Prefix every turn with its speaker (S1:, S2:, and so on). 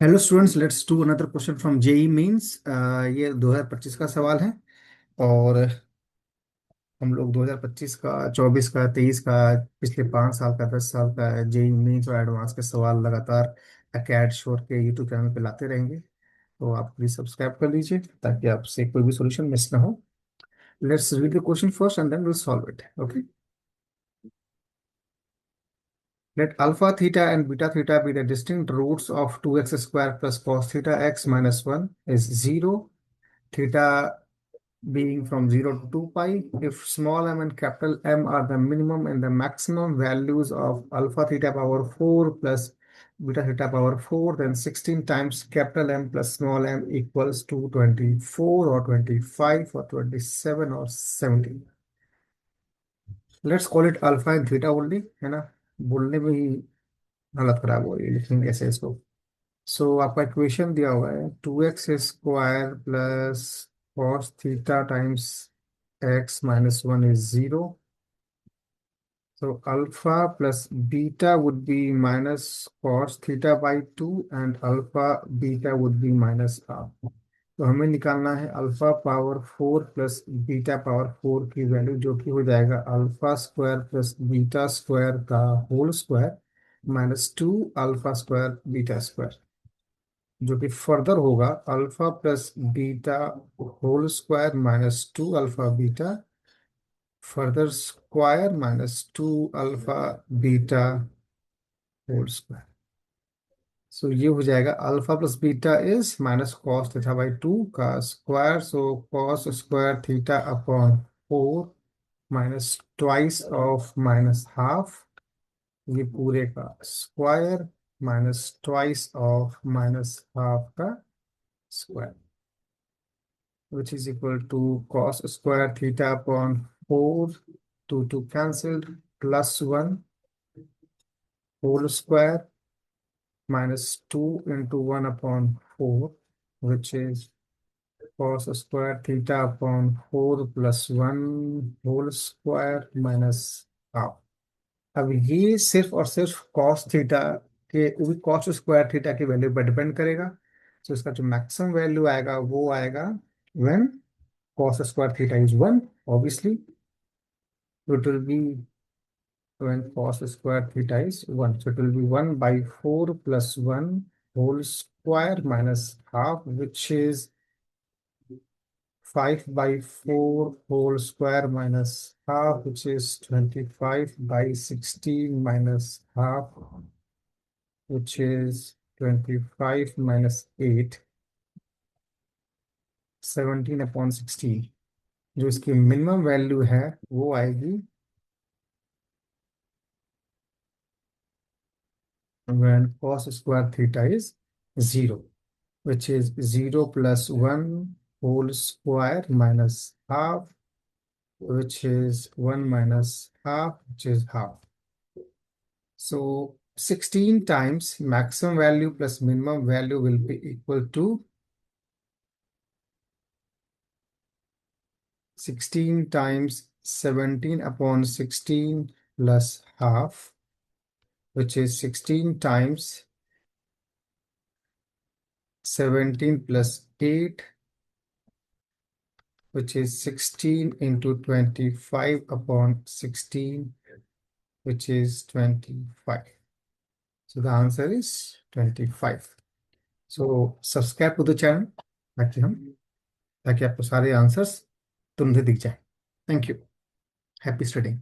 S1: Hello students, let's do another question from JEE Mains. ये 2025 का सवाल है। और हम लोग 2025 का, 24 का, 23 का, पिछले 5 साल का, 10 साल का जेई मेंस और एडवांस के सवाल लगातार अकैड श्योर के यूट्यूब चैनल पे लाते रहेंगे। तो आप प्लीज सब्सक्राइब कर लीजिए ताकि आपसे कोई भी सॉल्यूशन मिस ना हो। Let's read the question first and then will solve it. Okay. Let alpha theta and beta theta be the distinct roots of 2x square plus cos theta x minus 1 is 0. Theta being from 0 to 2 pi, if small m and capital M are the minimum and the maximum values of alpha theta power 4 plus beta theta power 4, then 16 times capital M plus small m equals to 24 or 25 or 27 or 17. Let's call it alpha and theta only, है ना। बोलने में ही हालत खराब हो रही है, लिखेंगे कैसे इसको। सो आपका इक्वेशन दिया हुआ है 2x square plus cos theta times x minus 1 is 0. So alpha plus beta would be minus cos theta by 2 and alpha beta would be minus half. तो हमें निकालना है alpha power 4 plus beta power 4 की value, जो कि हो जाएगा alpha square plus beta square का whole square minus 2 alpha square beta square, जो कि फर्दर होगा alpha plus beta whole square minus 2 alpha beta further square minus 2 alpha beta whole square. So ये हो जाएगा alpha plus beta is minus cos theta by 2 का square, so cos square theta upon 4 minus twice of minus half, ये पूरे का square minus twice of minus half का square, which is equal to cos square theta upon 4, 2 cancelled, plus 1 whole square minus 2 into 1 upon 4, which is cos square theta upon 4 plus 1 whole square minus half। अब ये सिर्फ और सिर्फ cos theta के, cos square theta की value पर depend करेगा। तो इसका जो मैक्सिमम वैल्यू आएगा वो आएगा when cos square theta is 1, obviously. It will be when cos square theta is 1. So it will be 1 by 4 plus 1 whole square minus half, which is 5 by 4 whole square minus half, which is 25 by 16 minus half, which is 25 minus 8, 17 upon 16। जो इसकी minimum value है वो आएगी when cos square theta is 0, which is 0 plus 1 whole square minus half, which is 1 minus half, which is half. So 16 times maximum value plus minimum value will be equal to 16 times 17 upon 16 plus half, which is 16 times 17 plus 8, which is 16 into 25 upon 16, which is 25. So the answer is 25. So subscribe to the channel ताकि आपको सारे answers तुरंत दिख जाए। Thank you. Happy studying.